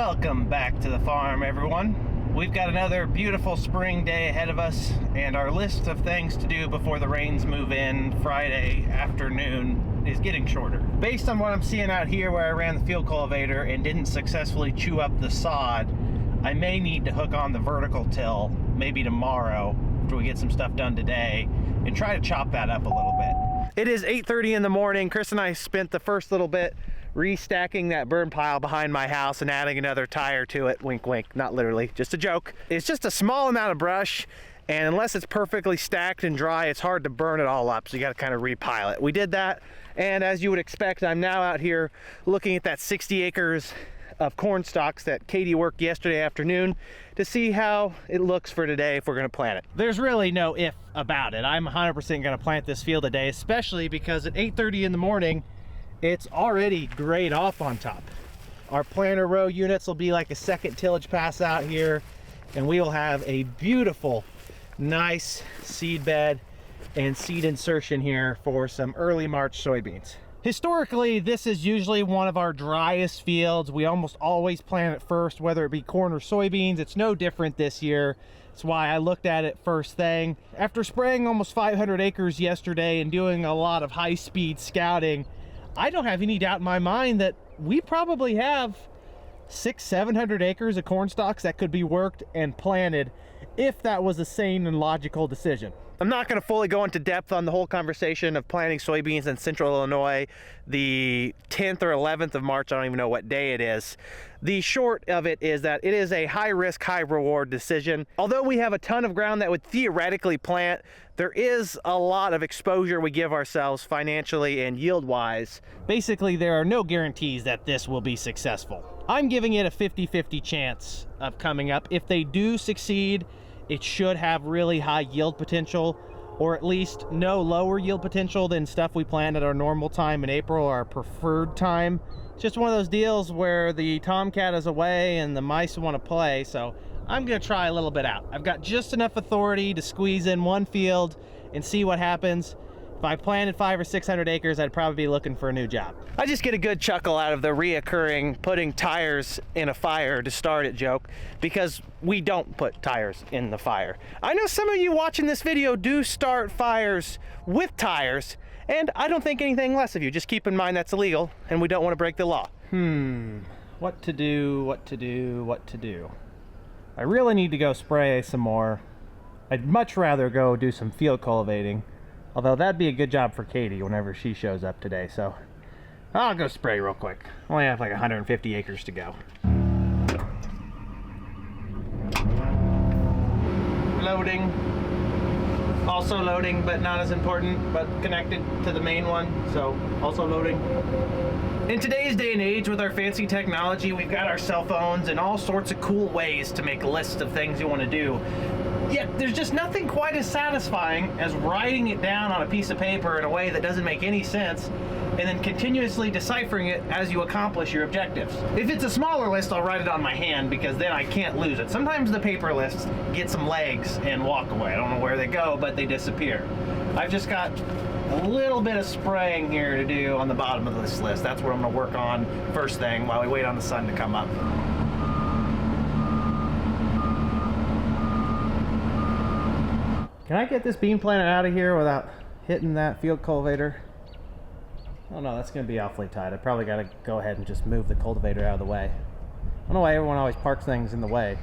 Welcome back to the farm, everyone. We've got another beautiful spring day ahead of us, and our list of things to do before the rains move in Friday afternoon is getting shorter. Based on what I'm seeing out here where I ran the field cultivator and didn't successfully chew up the sod, I may need to hook on the vertical till maybe tomorrow after we get some stuff done today and try to chop that up a little bit. It is 8:30 in the morning. Chris and I spent the first little bit restacking that burn pile behind my house and adding another tire to it. Wink, wink, not literally, just a joke. It's just a small amount of brush, and unless it's perfectly stacked and dry, it's hard to burn it all up, so you gotta kind of repile it. We did that, and as you would expect, I'm now out here looking at that 60 acres of corn stalks that Katie worked yesterday afternoon to see how it looks for today if we're gonna plant it. There's really no if about it. I'm 100% gonna plant this field today, especially because at 8:30 in the morning, it's already grayed off on top. Our planter row units will be like a second tillage pass out here, and we will have a beautiful, nice seed bed and seed insertion here for some early March soybeans. Historically, this is usually one of our driest fields. We almost always plant it first, whether it be corn or soybeans. It's no different this year. That's why I looked at it first thing. After spraying almost 500 acres yesterday and doing a lot of high-speed scouting, I don't have any doubt in my mind that we probably have 600-700 acres of corn stalks that could be worked and planted if that was a sane and logical decision. I'm not going to fully go into depth on the whole conversation of planting soybeans in central Illinois the 10th or 11th of March. I don't even know what day it is. The short of it is that it is a high risk, high reward decision. Although we have a ton of ground that would theoretically plant, there is a lot of exposure we give ourselves financially and yield wise. Basically, there are no guarantees that this will be successful. I'm giving it a 50-50 chance of coming up. If they do succeed, it should have really high yield potential, or at least no lower yield potential than stuff we plant at our normal time in April, our preferred time. It's just one of those deals where the tomcat is away and the mice want to play, so I'm gonna try a little bit out. I've got just enough authority to squeeze in one field and see what happens. If I planted 500 or 600 acres, I'd probably be looking for a new job. I just get a good chuckle out of the reoccurring putting tires in a fire to start it joke, because we don't put tires in the fire. I know some of you watching this video do start fires with tires, and I don't think anything less of you. Just keep in mind that's illegal, and we don't want to break the law. What to do, what to do, what to do. I really need to go spray some more. I'd much rather go do some field cultivating. Although that'd be a good job for Katie whenever she shows up today, so I'll go spray real quick. Only have like 150 acres to go. Loading. Also loading, but not as important, but connected to the main one, so also loading. In today's day and age with our fancy technology, we've got our cell phones and all sorts of cool ways to make lists of things you want to do. Yet there's just nothing quite as satisfying as writing it down on a piece of paper in a way that doesn't make any sense and then continuously deciphering it as you accomplish your objectives. If it's a smaller list, I'll write it on my hand because then I can't lose it. Sometimes the paper lists get some legs and walk away. I don't know where they go, but they disappear. I've just got a little bit of spraying here to do on the bottom of this list. That's what I'm gonna work on first thing while we wait on the sun to come up. Can I get this bean planter out of here without hitting that field cultivator? Oh no, that's gonna be awfully tight. I probably gotta go ahead and just move the cultivator out of the way. I don't know why everyone always parks things in the way.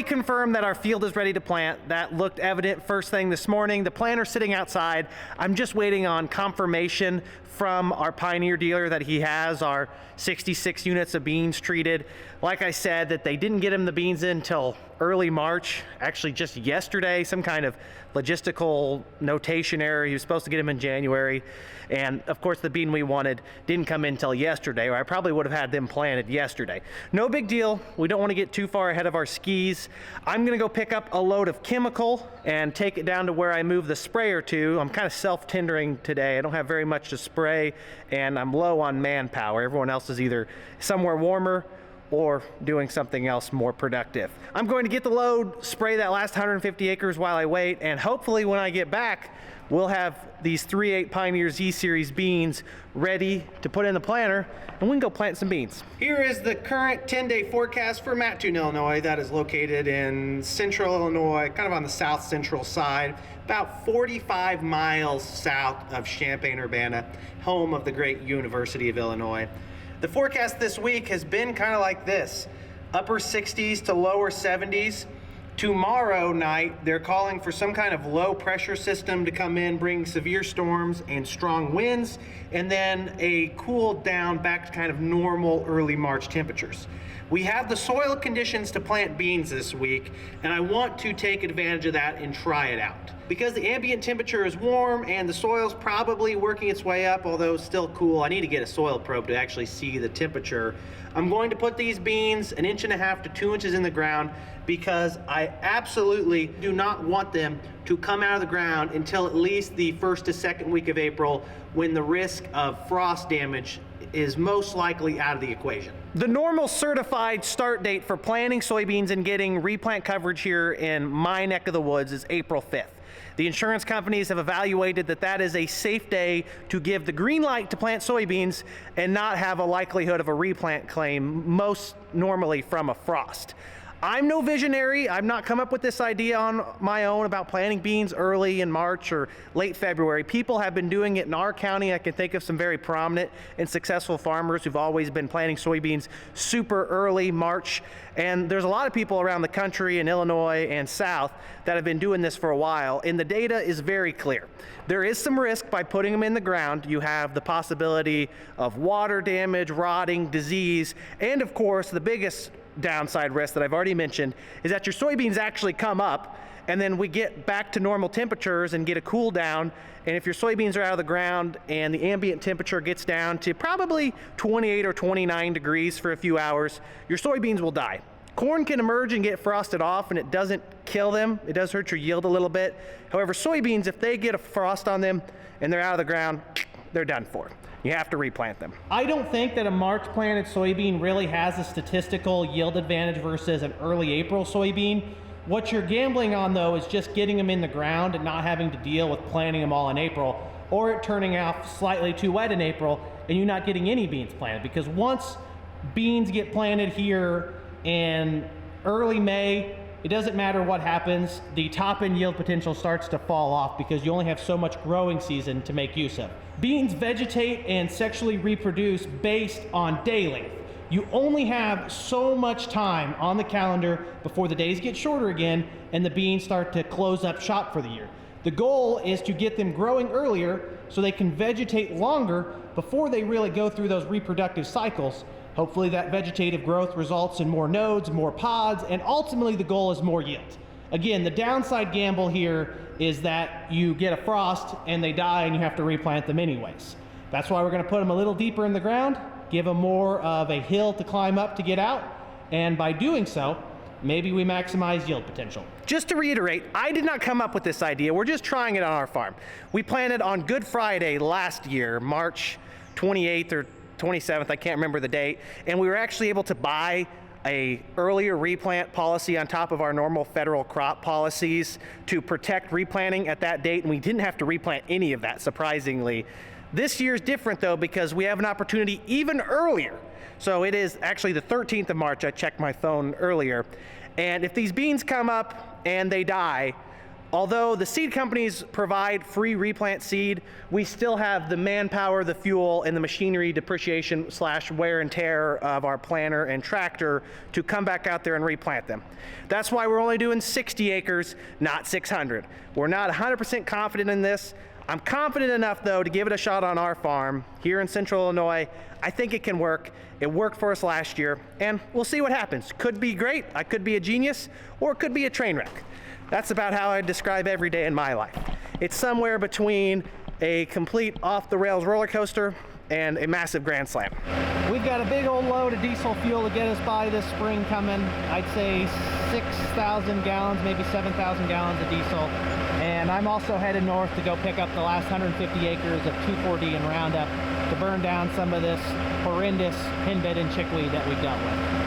Confirmed that our field is ready to plant. That looked evident first thing this morning. The planter's sitting outside. I'm just waiting on confirmation from our Pioneer dealer that he has our 66 units of beans treated. Like I said, that they didn't get him the beans in until early March, actually just yesterday, some kind of logistical notation error. He was supposed to get him in January. And of course the bean we wanted didn't come in until yesterday, or I probably would have had them planted yesterday. No big deal. We don't want to get too far ahead of our skis. I'm gonna go pick up a load of chemical and take it down to where I move the sprayer to. I'm kind of self-tendering today. I don't have very much to spray, and I'm low on manpower. Everyone else is either somewhere warmer or doing something else more productive. I'm going to get the load, spray that last 150 acres while I wait, and hopefully when I get back, we'll have these 3/8 Pioneer Z-Series beans ready to put in the planter, and we can go plant some beans. Here is the current 10-day forecast for Mattoon, Illinois. That is located in central Illinois, kind of on the south central side, about 45 miles south of Champaign-Urbana, home of the great University of Illinois. The forecast this week has been kind of like this: upper 60s to lower 70s. Tomorrow night, they're calling for some kind of low pressure system to come in, bring severe storms and strong winds, and then a cool down back to kind of normal early March temperatures. We have the soil conditions to plant beans this week, and I want to take advantage of that and try it out. Because the ambient temperature is warm and the soil's probably working its way up, although still cool, I need to get a soil probe to actually see the temperature. I'm going to put these beans 1.5 to 2 inches in the ground because I absolutely do not want them to come out of the ground until at least the first to second week of April, when the risk of frost damage is most likely out of the equation. The normal certified start date for planting soybeans and getting replant coverage here in my neck of the woods is April 5th. The insurance companies have evaluated that that is a safe day to give the green light to plant soybeans and not have a likelihood of a replant claim, most normally from a frost. I'm no visionary. I've not come up with this idea on my own about planting beans early in March or late February. People have been doing it in our county. I can think of some very prominent and successful farmers who've always been planting soybeans super early March. And there's a lot of people around the country in Illinois and South that have been doing this for a while, and the data is very clear. There is some risk by putting them in the ground. You have the possibility of water damage, rotting, disease, and of course the biggest downside risk that I've already mentioned is that your soybeans actually come up and then we get back to normal temperatures and get a cool down, and if your soybeans are out of the ground and the ambient temperature gets down to probably 28 or 29 degrees for a few hours, your soybeans will die. Corn can emerge and get frosted off and it doesn't kill them. It does hurt your yield a little bit. However, soybeans, if they get a frost on them and they're out of the ground, they're done for. You have to replant them. I don't think that a March planted soybean really has a statistical yield advantage versus an early April soybean. What you're gambling on though is just getting them in the ground and not having to deal with planting them all in April, or it turning out slightly too wet in April and you not getting any beans planted. Because once beans get planted here in early May, it doesn't matter what happens, the top end yield potential starts to fall off because you only have so much growing season to make use of. Beans vegetate and sexually reproduce based on day length. You only have so much time on the calendar before the days get shorter again and the beans start to close up shop for the year. The goal is to get them growing earlier so they can vegetate longer before they really go through those reproductive cycles. Hopefully that vegetative growth results in more nodes, more pods, and ultimately the goal is more yield. Again, the downside gamble here is that you get a frost and they die and you have to replant them anyways. That's why we're gonna put them a little deeper in the ground, give them more of a hill to climb up to get out, and by doing so, maybe we maximize yield potential. Just to reiterate, I did not come up with this idea. We're just trying it on our farm. We planted on Good Friday last year, March 28th or 27th, I can't remember the date, and we were actually able to buy a earlier replant policy on top of our normal federal crop policies to protect replanting at that date, and we didn't have to replant any of that, surprisingly. This year's different though because we have an opportunity even earlier. So it is actually the 13th of March, I checked my phone earlier, and if these beans come up and they die, although the seed companies provide free replant seed, we still have the manpower, the fuel, and the machinery depreciation / wear and tear of our planter and tractor to come back out there and replant them. That's why we're only doing 60 acres, not 600. We're not 100% confident in this. I'm confident enough though to give it a shot on our farm here in central Illinois. I think it can work. It worked for us last year, and we'll see what happens. Could be great, I could be a genius, or it could be a train wreck. That's about how I describe every day in my life. It's somewhere between a complete off-the-rails roller coaster and a massive grand slam. We've got a big old load of diesel fuel to get us by this spring coming. I'd say 6,000 gallons, maybe 7,000 gallons of diesel. And I'm also headed north to go pick up the last 150 acres of 2,4-D and Roundup to burn down some of this horrendous henbit and chickweed that we've dealt with.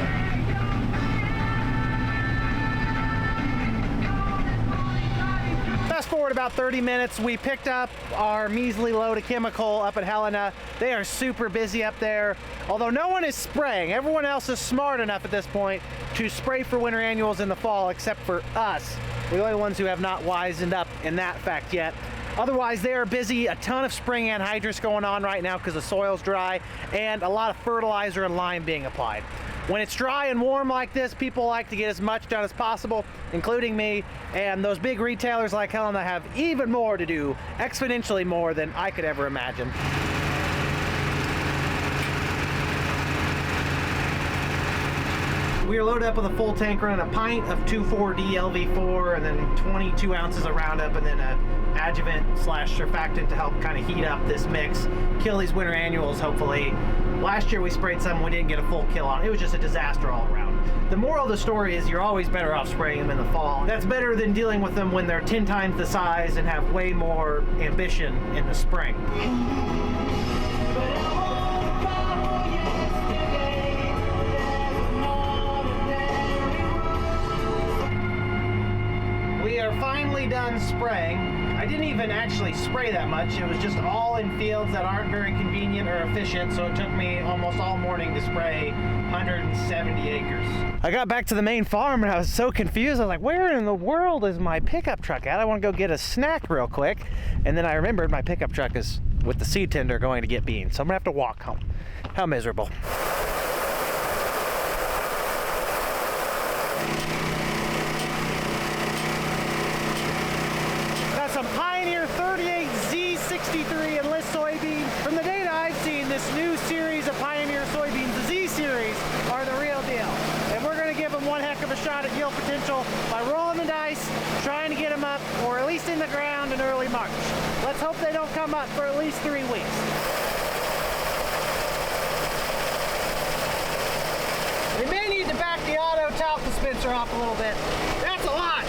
Fast forward about 30 minutes, we picked up our measly load of chemical up at Helena. They are super busy up there. Although no one is spraying, everyone else is smart enough at this point to spray for winter annuals in the fall, except for us. We're the only ones who have not wisened up in that fact yet. Otherwise, they are busy. A ton of spring anhydrous going on right now because the soil's dry, and a lot of fertilizer and lime being applied. When it's dry and warm like this, people like to get as much done as possible, including me, and those big retailers like Helena have even more to do, exponentially more than I could ever imagine. We are loaded up with a full tank running a pint of 2,4-D LV4 and then 22 ounces of Roundup and then a adjuvant / surfactant to help kind of heat up this mix, kill these winter annuals hopefully. Last year we sprayed some, we didn't get a full kill on. It was just a disaster all around. The moral of the story is you're always better off spraying them in the fall. That's better than dealing with them when they're 10 times the size and have way more ambition in the spring. We are finally done spraying. I didn't even actually spray that much. It was just all in fields that aren't very convenient or efficient, so it took me almost all morning to spray 170 acres. I got back to the main farm and I was so confused. I was like, where in the world is my pickup truck at? I want to go get a snack real quick. And then I remembered my pickup truck is with the seed tender going to get beans, so I'm gonna have to walk home. How miserable. Some Pioneer 38Z63 Enlist soybeans. From the data I've seen, this new series of Pioneer soybeans, the Z series, are the real deal. And we're going to give them one heck of a shot at yield potential by rolling the dice, trying to get them up, or at least in the ground in early March. Let's hope they don't come up for at least 3 weeks. We may need to back the auto talc dispenser off a little bit. That's a lot.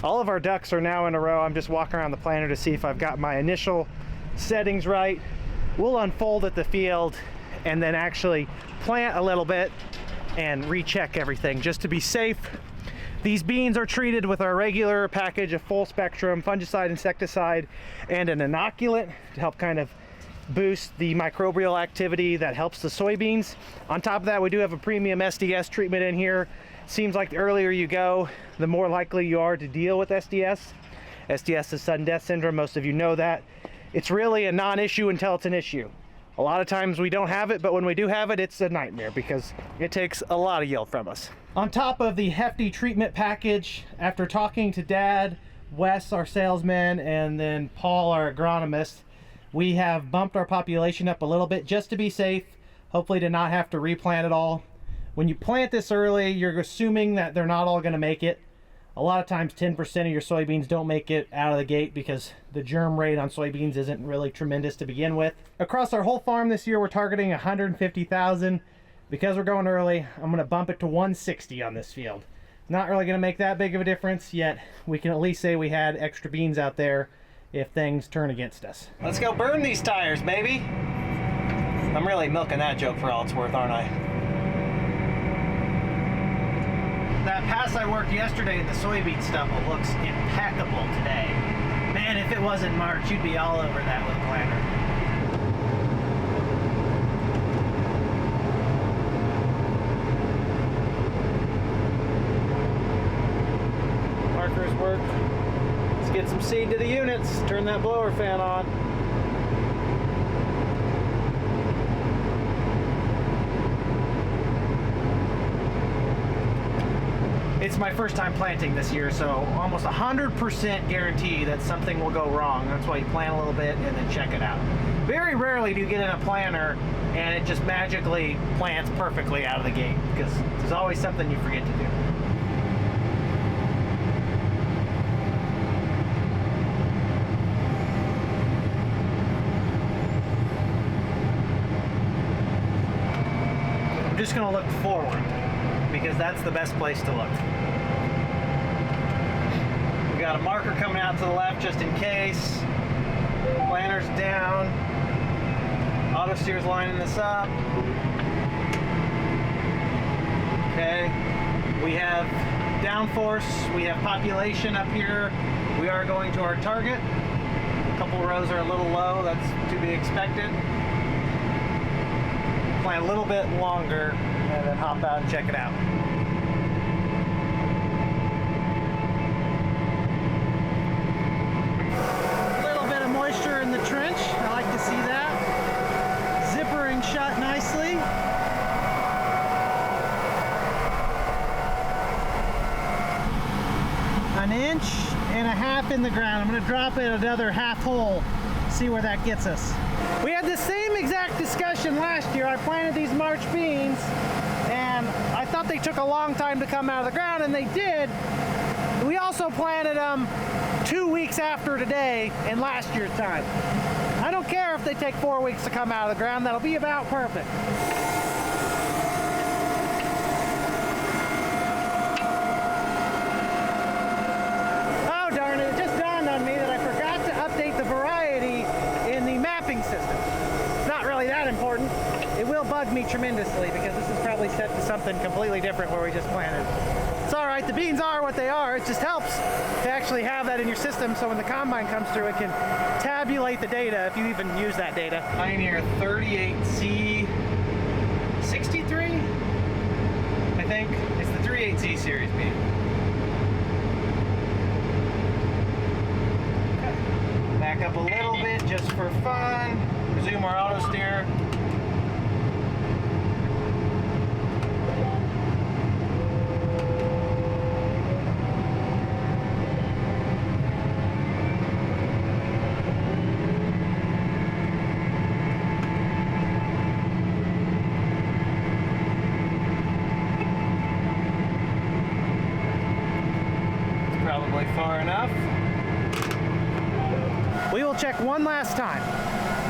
All of our ducks are now in a row. I'm just walking around the planter to see if I've got my initial settings right. We'll unfold at the field and then actually plant a little bit and recheck everything just to be safe. These beans are treated with our regular package of full spectrum fungicide, insecticide, and an inoculant to help kind of boost the microbial activity that helps the soybeans. On top of that, we do have a premium SDS treatment in here. Seems like the earlier you go, the more likely you are to deal with SDS. SDS is sudden death syndrome. Most of you know that. It's really a non-issue until it's an issue. A lot of times we don't have it, but when we do have it, it's a nightmare because it takes a lot of yield from us. On top of the hefty treatment package, after talking to Dad, Wes, our salesman, and then Paul, our agronomist, we have bumped our population up a little bit just to be safe, hopefully to not have to replant it all. When you plant this early, you're assuming that they're not all going to make it. A lot of times 10% of your soybeans don't make it out of the gate because the germ rate on soybeans isn't really tremendous to begin with. Across our whole farm this year, we're targeting 150,000. Because we're going early, I'm going to bump it to 160 on this field. Not really going to make that big of a difference, yet we can at least say we had extra beans out there if things turn against us. Let's go burn these tires, baby. I'm really milking that joke for all it's worth, aren't I? That pass I worked yesterday in the soybean stubble looks impeccable today. Man, if it wasn't March, you'd be all over that with a planter. Markers work. Let's get some seed to the units. Turn that blower fan on. It's my first time planting this year, so almost 100% guarantee that something will go wrong. That's why you plant a little bit and then check it out. Very rarely do you get in a planter and it just magically plants perfectly out of the gate, because there's always something you forget to do. just gonna look forward because that's the best place to look. We got a marker coming out to the left just in case. Planter's down. Auto steer's lining this up. Okay. We have downforce, we have population up here. We are going to our target. A couple rows are a little low, that's to be expected. Plant a little bit longer and then hop out and check it out. A little bit of moisture in the trench, I like to see that. Zippering shut nicely. An inch and a half in the ground. I'm going to drop it another half hole, see where that gets us. We had the same exact discussion last year. I planted these March beans and I thought they took a long time to come out of the ground, and they did. We also planted them 2 weeks after today in last year's time. I don't care if they take 4 weeks to come out of the ground, that'll be about perfect. Important. It will bug me tremendously because this is probably set to something completely different where we just planted. It's all right, the beans are what they are. It just helps to actually have that in your system so when the combine comes through it can tabulate the data if you even use that data. Pioneer 38C 63, I think. It's the 38C series bean. Okay. Back up a little bit just for fun. Resume our auto steer. Probably far enough. We will check one last time.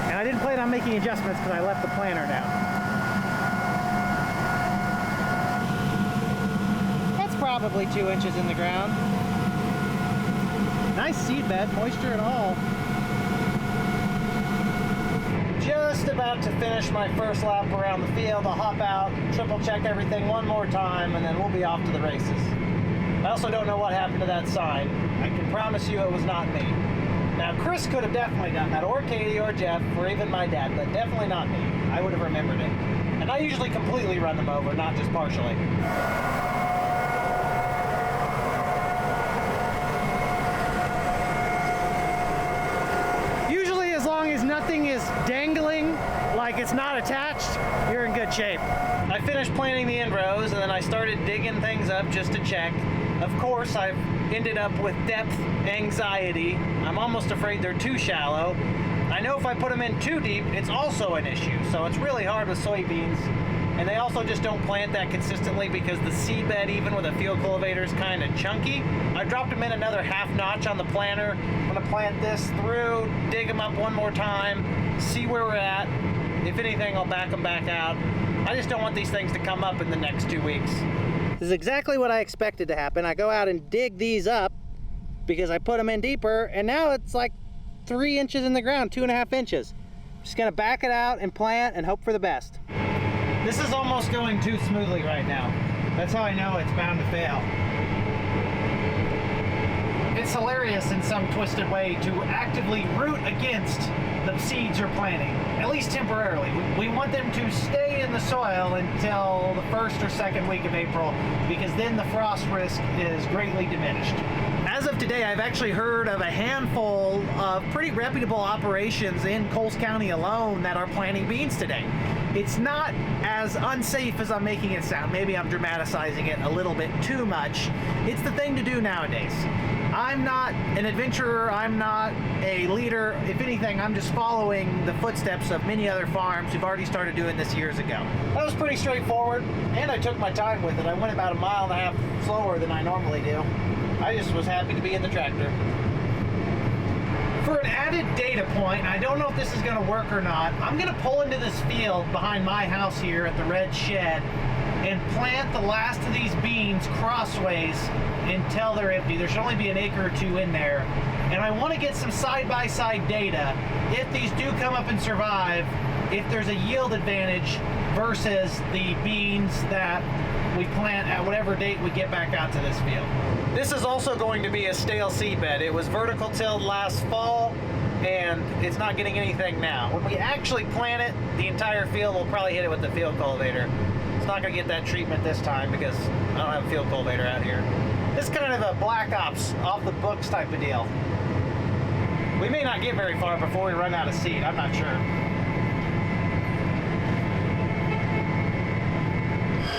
And I didn't plan on making adjustments because I left the planter down. That's probably 2 inches in the ground. Nice seed bed, moisture at all. Just about to finish my first lap around the field. I'll hop out, triple check everything one more time, and then we'll be off to the races. I also don't know what happened to that sign. I can promise you it was not me. Now, Chris could have definitely done that, or Katie, or Jeff, or even my dad, but definitely not me. I would have remembered it. And I usually completely run them over, not just partially. Usually, as long as nothing is dangling, like it's not attached, you're in good shape. I finished planting the end rows, and then I started digging things up just to check. Of course, I've ended up with depth anxiety. I'm almost afraid they're too shallow. I know if I put them in too deep, it's also an issue. So it's really hard with soybeans. And they also just don't plant that consistently because the seed bed, even with a field cultivator, is kind of chunky. I dropped them in another half notch on the planter. I'm gonna plant this through, dig them up one more time, see where we're at. If anything, I'll back them back out. I just don't want these things to come up in the next 2 weeks. This is exactly what I expected to happen. I go out and dig these up because I put them in deeper, and now it's like 3 inches in the ground, 2.5 inches. I'm just gonna back it out and plant and hope for the best. This is almost going too smoothly right now. That's how I know it's bound to fail. It's hilarious in some twisted way to actively root against the seeds you're planting, at least temporarily. We want them to stay in the soil until the first or second week of April, because then the frost risk is greatly diminished. As of today, I've actually heard of a handful of pretty reputable operations in Coles County alone that are planting beans today. It's not as unsafe as I'm making it sound. Maybe I'm dramatizing it a little bit too much. It's the thing to do nowadays. I'm not an adventurer, I'm not a leader. If anything, I'm just following the footsteps of many other farms who've already started doing this years ago. That was pretty straightforward, and I took my time with it. I went about 1.5 miles slower than I normally do. I just was happy to be in the tractor. For for an added data point, and I don't know if this is going to work or not, I'm going to pull into this field behind my house here at the red shed and plant the last of these beans crossways until they're empty. There should only be an acre or two in there. And I want to get some side-by-side data. If these do come up and survive, if there's a yield advantage versus the beans that we plant at whatever date we get back out to this field. This is also going to be a stale seed bed. It was vertical tilled last fall, and it's not getting anything now. When we actually plant it, the entire field, we'll probably hit it with the field cultivator. It's not going to get that treatment this time because I don't have a field cultivator out here. This is kind of a black ops, off the books type of deal. We may not get very far before we run out of seed, I'm not sure.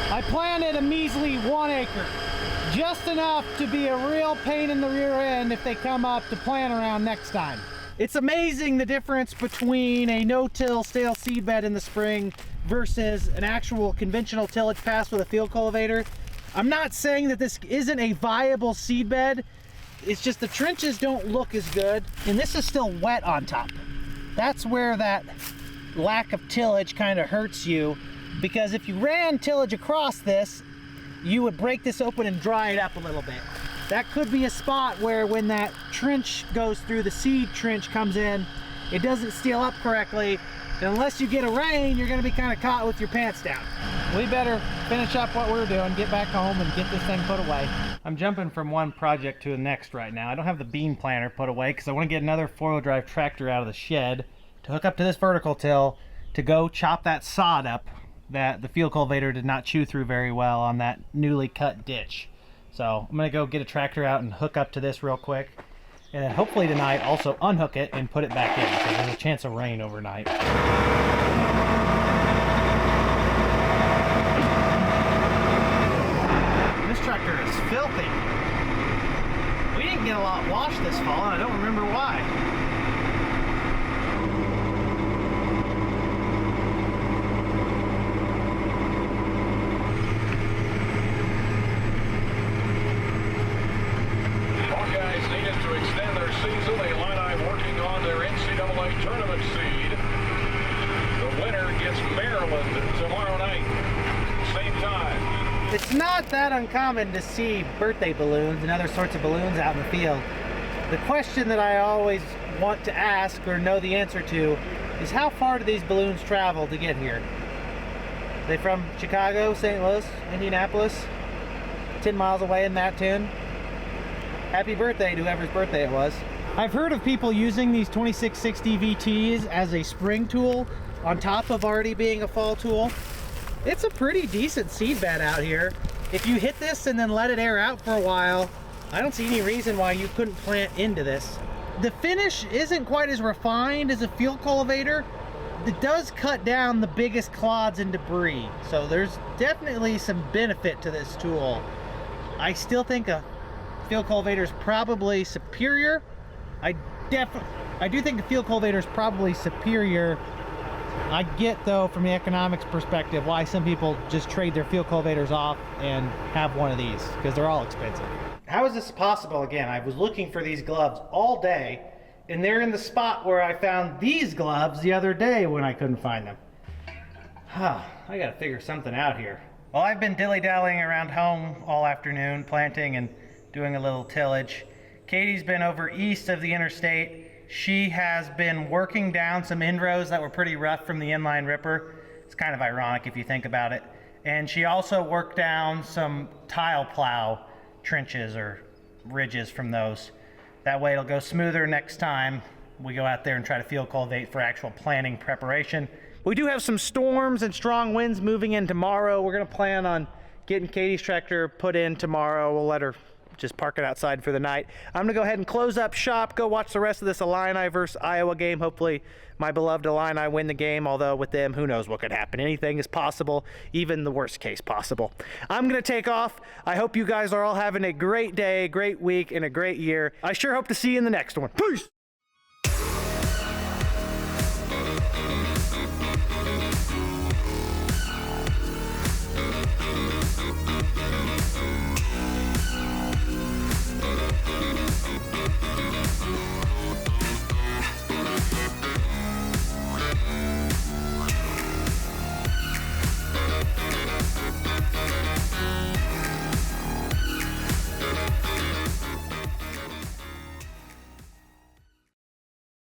I planted a measly 1 acre, just enough to be a real pain in the rear end if they come up to plant around next time. It's amazing the difference between a no-till stale seed bed in the spring versus an actual conventional tillage pass with a field cultivator. I'm not saying that this isn't a viable seed bed, it's just the trenches don't look as good, and this is still wet on top. That's where that lack of tillage kind of hurts you, because if you ran tillage across this, you would break this open and dry it up a little bit. That could be a spot where when that trench goes through, the seed trench comes in, it doesn't seal up correctly, and unless you get a rain, you're gonna be kind of caught with your pants down. We better finish up what we're doing, get back home and get this thing put away. I'm jumping from one project to the next right now. I don't have the bean planter put away because I want to get another 4-wheel drive tractor out of the shed to hook up to this vertical till to go chop that sod up that the field cultivator did not chew through very well on that newly cut ditch. So I'm gonna go get a tractor out and hook up to this real quick, and then hopefully tonight also unhook it and put it back in because there's a chance of rain overnight. This tractor is filthy. We didn't get a lot washed this fall, and I don't remember why. Season, the Illini working on their NCAA tournament seed. The winner gets Maryland tomorrow night, same time. It's not that uncommon to see birthday balloons and other sorts of balloons out in the field. The question that I always want to ask or know the answer to is how far do these balloons travel to get here? Are they from Chicago, St. Louis, Indianapolis, 10 miles away in that tune? Happy birthday to whoever's birthday it was. I've heard of people using these 2660 VTs as a spring tool on top of already being a fall tool. It's a pretty decent seed bed out here. If you hit this and then let it air out for a while, I don't see any reason why you couldn't plant into this. The finish isn't quite as refined as a field cultivator. It does cut down the biggest clods and debris, so there's definitely some benefit to this tool. I still think a field cultivator is probably superior. I do think the field cultivator is probably superior. I get, though, from the economics perspective, why some people just trade their field cultivators off and have one of these, because they're all expensive. How is this possible? Again, I was looking for these gloves all day, and they're in the spot where I found these gloves the other day when I couldn't find them. I gotta figure something out here. Well, I've been dilly-dallying around home all afternoon, planting and doing a little tillage. Katie's been over east of the interstate. She has been working down some inrows that were pretty rough from the inline ripper. It's kind of ironic if you think about it. And she also worked down some tile plow trenches or ridges from those. That way it'll go smoother next time we go out there and try to field cultivate for actual planting preparation. We do have some storms and strong winds moving in tomorrow. We're gonna plan on getting Katie's tractor put in tomorrow. We'll let her just park it outside for the night. I'm gonna go ahead and close up shop, go watch the rest of this Illini versus Iowa game. Hopefully my beloved Illini win the game, although with them, who knows what could happen. Anything is possible, even the worst case possible. I'm gonna take off. I hope you guys are all having a great day, great week, and a great year. I sure hope to see you in the next one. Peace!